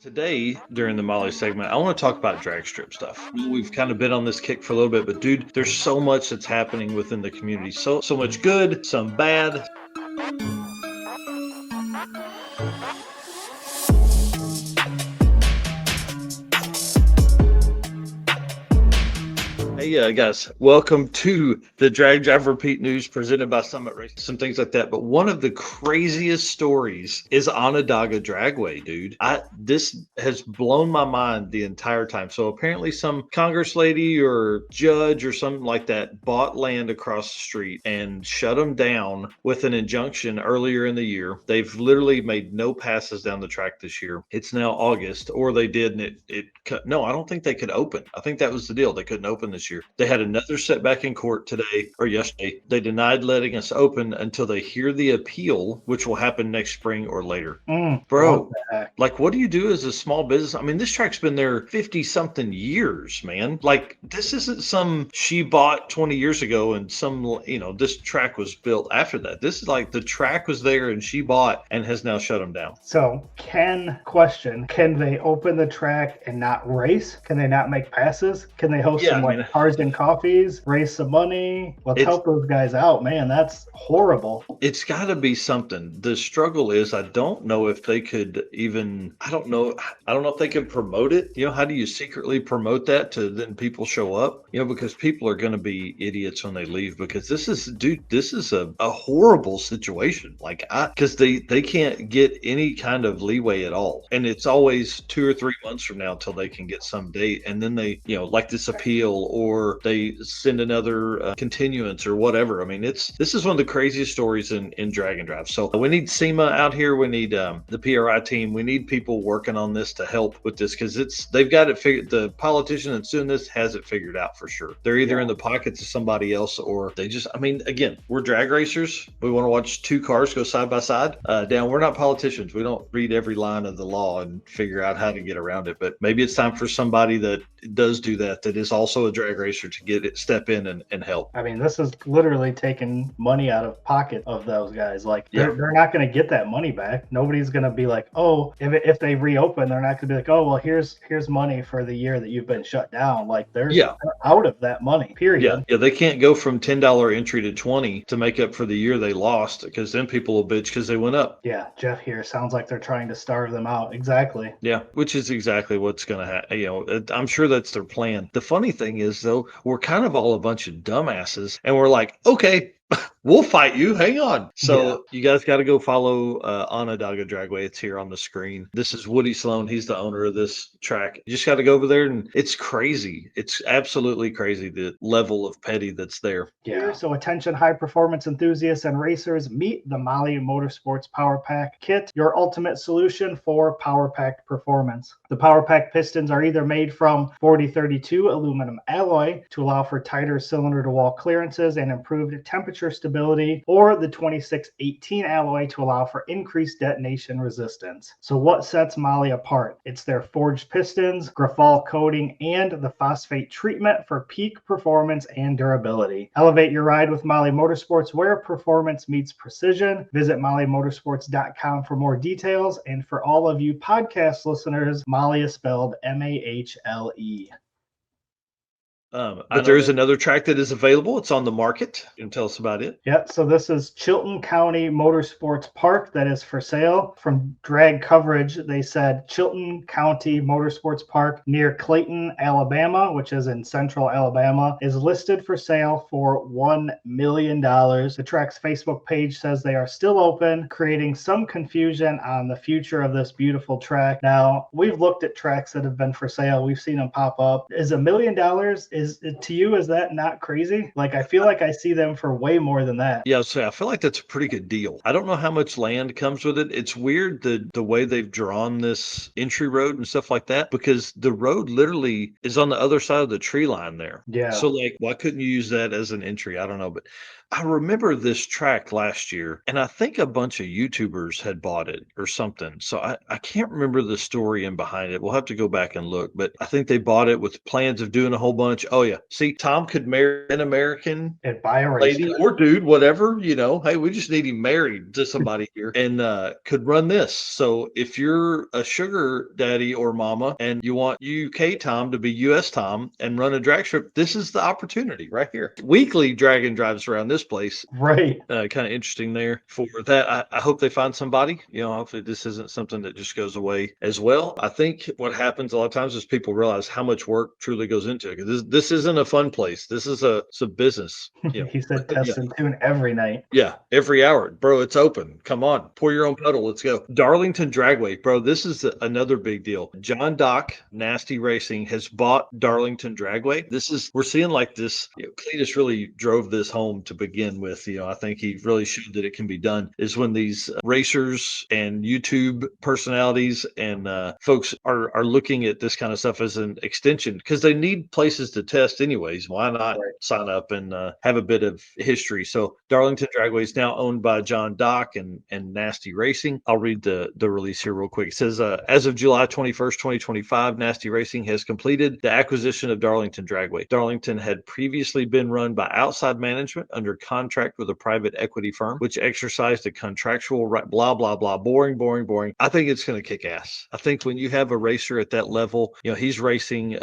Today, during the Mahle segment, I want to talk about drag strip stuff. We've kind of been on this kick for a little bit, but dude, there's so much that's happening within the community. So much good, some bad. Hey, guys, welcome to the Drag Drive Repeat News presented by Summit Racing, some things like that. But one of the craziest stories is Onondaga Dragway, dude. This has blown my mind the entire time. So apparently some Congress lady or judge or something like that bought land across the street and shut them down with an injunction earlier in the year. They've literally made no passes down the track this year. It's now August, or they did, and it cut. No, I don't think they could open. I think that was the deal. They couldn't open this year. They had another setback in court today or yesterday. They denied letting us open until they hear the appeal, which will happen next spring or later. Bro, like, what do you do as a small business? I mean, this track's been there 50 something years, man. Like, this isn't some she bought 20 years ago and this track was built after that. This is like the track was there and she bought and has now shut them down. So, can they open the track and not race? Can they not make passes? Can they host cars and coffees, raise some money? Let's help those guys out, man. That's horrible. It's got to be something. The struggle is, I don't know if they could even, I don't know if they can promote it. How do you secretly promote that to then people show up? Because people are going to be idiots when they leave, because this is a horrible situation. Because they can't get any kind of leeway at all. And it's always 2 or 3 months from now till they can get some date. And then they, like this appeal, or they send another continuance or whatever. I mean, this is one of the craziest stories in drag and drive. So we need SEMA out here. We need the PRI team. We need people working on this to help with this, because they've got it figured. The politician that's doing this has it figured out for sure. They're either in the pockets of somebody else, or they just, again, we're drag racers. We want to watch two cars go side by side. We're not politicians. We don't read every line of the law and figure out how to get around it. But maybe it's time for somebody that does do that is also a drag racer to step in and help. This is literally taking money out of pocket of those guys. They're not going to get that money back. Nobody's going to be like, oh, if they reopen, they're not going to be like, oh, well, here's money for the year that you've been shut down. They're out of that money, period. Yeah, they can't go from $10 entry to 20 to make up for the year they lost, because then people will bitch because they went up. Yeah, Jeff here sounds like they're trying to starve them out. Exactly. Yeah, which is exactly what's going to happen. I'm sure that's their plan. The funny thing is, though, we're kind of all a bunch of dumbasses, and we're like, okay, we'll fight you. Hang on. So You guys got to go follow Onondaga Dragway. It's here on the screen. This is Woody Sloan. He's the owner of this track. You just got to go over there, and it's crazy. It's absolutely crazy, the level of petty that's there. Yeah. So attention, high performance enthusiasts and racers, meet the Mahle Motorsports Power Pack Kit, your ultimate solution for power packed performance. The Power Pack pistons are either made from 4032 aluminum alloy to allow for tighter cylinder to wall clearances and improved temperature stability, or the 2618 alloy to allow for increased detonation resistance. So what sets Mahle apart? It's their forged pistons, graphol coating, and the phosphate treatment for peak performance and durability. Elevate your ride with Mahle Motorsports, where performance meets precision. Visit MahleMotorsports.com for more details. And for all of you podcast listeners, Mahle is spelled Mahle. But there is another track that is available. It's on the market. You can tell us about it. Yeah, so this is Chilton County Motorsports Park that is for sale. From drag coverage, they said Chilton County Motorsports Park near Clayton, Alabama, which is in central Alabama, is listed for sale for $1 million. The track's Facebook page says they are still open, creating some confusion on the future of this beautiful track. Now, we've looked at tracks that have been for sale. We've seen them pop up. Is $1 million, to you, is that not crazy? I feel like I see them for way more than that. Yeah, so I feel like that's a pretty good deal. I don't know how much land comes with it. It's weird the way they've drawn this entry road and stuff like that, because the road literally is on the other side of the tree line there. Yeah. So why couldn't you use that as an entry? I don't know, but I remember this track last year, and I think a bunch of YouTubers had bought it or something. So I can't remember the story in behind it. We'll have to go back and look, but I think they bought it with plans of doing a whole bunch. Oh yeah. See, Tom could marry an American And buy a lady racetrack. or dude, whatever, hey, we just need him married to somebody here and could run this. So if you're a sugar daddy or mama and you want UK Tom to be US Tom and run a drag strip, this is the opportunity right here. Weekly dragon drives around this place. Right. Kind of interesting there for that. I hope they find somebody. Hopefully this isn't something that just goes away as well. I think what happens a lot of times is people realize how much work truly goes into it. This isn't a fun place. This is it's a business. He said Yeah. test and tune every night. Yeah, every hour, bro. It's open. Come on, pour your own puddle. Let's go. Darlington Dragway, bro. This is another big deal. John Dock, Nasty Racing, has bought Darlington Dragway. We're seeing like this. Cletus really drove this home to begin with. I think he really showed that it can be done. Is when these racers and YouTube personalities and folks are looking at this kind of stuff as an extension because they need places to test anyways. Why not sign up and have a bit of history? So Darlington Dragway is now owned by John Dock and Nasty Racing. I'll read the release here real quick. It says, as of July 21st, 2025, Nasty Racing has completed the acquisition of Darlington Dragway. Darlington had previously been run by outside management under contract with a private equity firm, which exercised a contractual right, blah, blah, blah, boring. I think it's going to kick ass. I think when you have a racer at that level, he's racing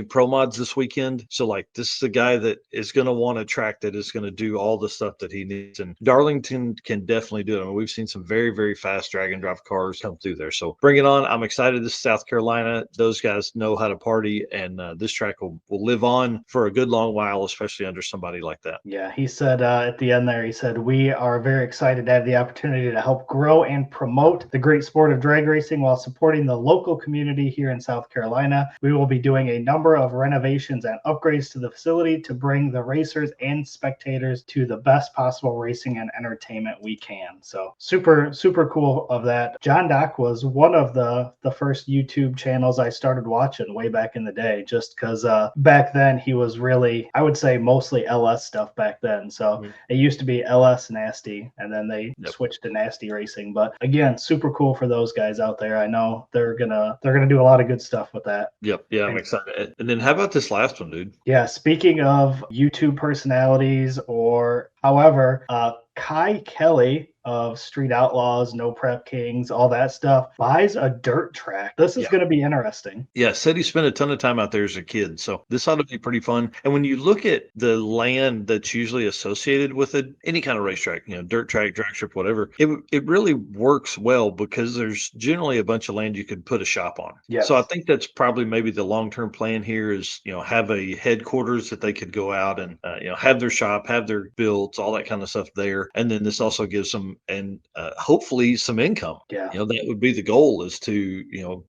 pro mods this weekend. So like, this is the guy that is going to want a track that is going to do all the stuff that he needs. And Darlington can definitely do it. I mean, we've seen some very, very fast drag and drive cars come through there. So bring it on. I'm excited. This is South Carolina. Those guys know how to party, and this track will live on for a good long while, especially under somebody like that. Yeah, he said at the end there, he said, we are very excited to have the opportunity to help grow and promote the great sport of drag racing while supporting the local community here in South Carolina. We will be doing a number of renovations and upgrades to the facility to bring the racers and spectators to the best possible racing and entertainment we can. So super, super cool of that. John Dock was one of the first YouTube channels I started watching way back in the day, just because back then he was really, I would say, mostly LS stuff back then. So it used to be LS Nasty, and then they switched to Nasty Racing. But again, super cool for those guys out there. I know they're gonna do a lot of good stuff with that. Yep. Yeah, I'm excited. And then how about this last one, dude? Yeah, speaking of YouTube personalities or however, Kai Kelly of Street Outlaws, No Prep Kings, all that stuff, buys a dirt track. This is going to be interesting. Yeah, said he spent a ton of time out there as a kid, so this ought to be pretty fun. And when you look at the land that's usually associated with it, any kind of racetrack, dirt track, drag strip, whatever, it really works well because there's generally a bunch of land you could put a shop on. Yes. So I think that's probably maybe the long-term plan here is, have a headquarters that they could go out and, have their shop, have their builds, all that kind of stuff there. And then this also gives them and hopefully some income. Yeah. That would be the goal is to,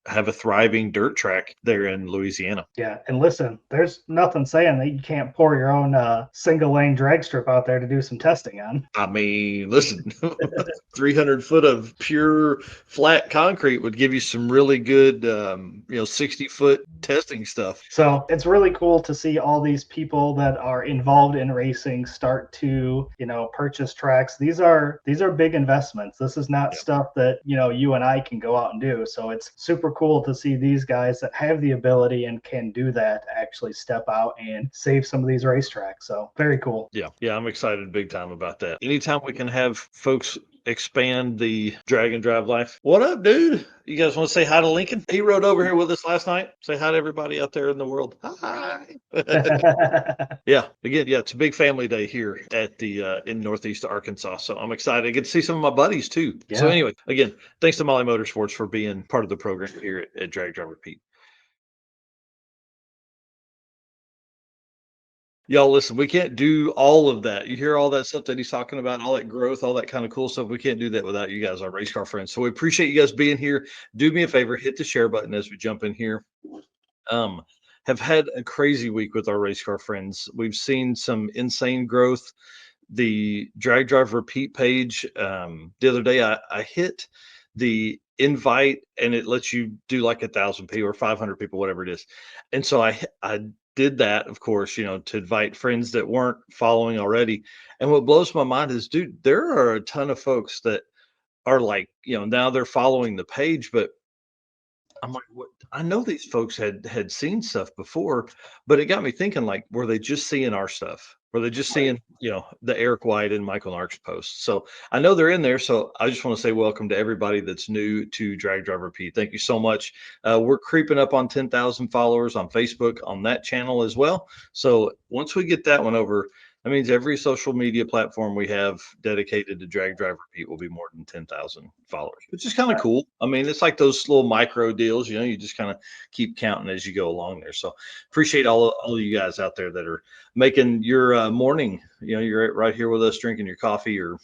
have a thriving dirt track there in Louisiana. Yeah. And listen, there's nothing saying that you can't pour your own single lane drag strip out there to do some testing on. I mean, listen, 300 foot of pure flat concrete would give you some really good, 60-foot testing stuff. So it's really cool to see all these people that are involved in racing start to, purchase tracks. These are big investments. This is not stuff that, you and I can go out and do. So it's super cool to see these guys that have the ability and can do that actually step out and save some of these racetracks. So very cool. Yeah. I'm excited big time about that. Anytime we can have folks expand the drag and drive life. What up, dude? You guys want to say hi to Lincoln? He rode over here with us last night. Say hi to everybody out there in the world. Hi. Yeah. Again, it's a big family day here at the in Northeast Arkansas. So I'm excited. I get to see some of my buddies too. Yeah. So anyway, again, thanks to Mahle Motorsports for being part of the program here at Drag Drive Repeat. Y'all listen, we can't do all of that. You hear all that stuff that he's talking about, all that growth, all that kind of cool stuff. We can't do that without you guys, our race car friends. So we appreciate you guys being here. Do me a favor, hit the share button as we jump in here. Have had a crazy week with our race car friends. We've seen some insane growth. The Drag Drive Repeat page, the other day I hit the invite and it lets you do like 1,000 people or 500 people, whatever it is. And so I did that, of course, to invite friends that weren't following already. And what blows my mind is, dude, there are a ton of folks that are like, now they're following the page, but I'm like, what? I know these folks had seen stuff before, but it got me thinking, like, were they just seeing our stuff? Were they just Right. seeing, the Eric White and Michael Nark's posts? So I know they're in there. So I just want to say welcome to everybody that's new to Drag Driver P. Thank you so much. We're creeping up on 10,000 followers on Facebook on that channel as well. So once we get that one over, that means every social media platform we have dedicated to Drag Driver Pete will be more than 10,000 followers, which is kind of Right. cool. I mean, it's like those little micro deals, you just kind of keep counting as you go along there. So appreciate all of you guys out there that are making your morning, you're right here with us drinking your coffee, or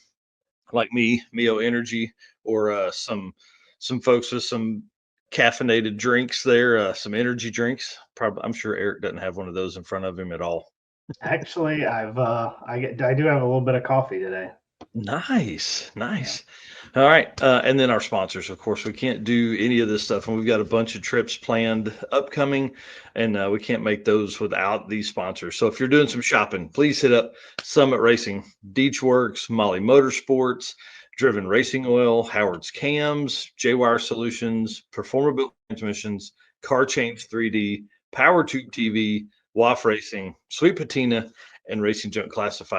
like me, Mio Energy, or some folks with some caffeinated drinks there, some energy drinks. Probably, I'm sure Eric doesn't have one of those in front of him at all. Actually, I do have a little bit of coffee today. Nice, nice. All right, and then our sponsors. Of course, we can't do any of this stuff, and we've got a bunch of trips planned upcoming, and we can't make those without these sponsors. So if you're doing some shopping, please hit up Summit Racing, Deechworks, Mahle Motorsports, Driven Racing Oil, Howard's Cams, J-Wire Solutions, Performability Transmissions, Car Change 3D, Power Tube TV, WAF Racing, Sweet Patina, and Racing Junk Classified.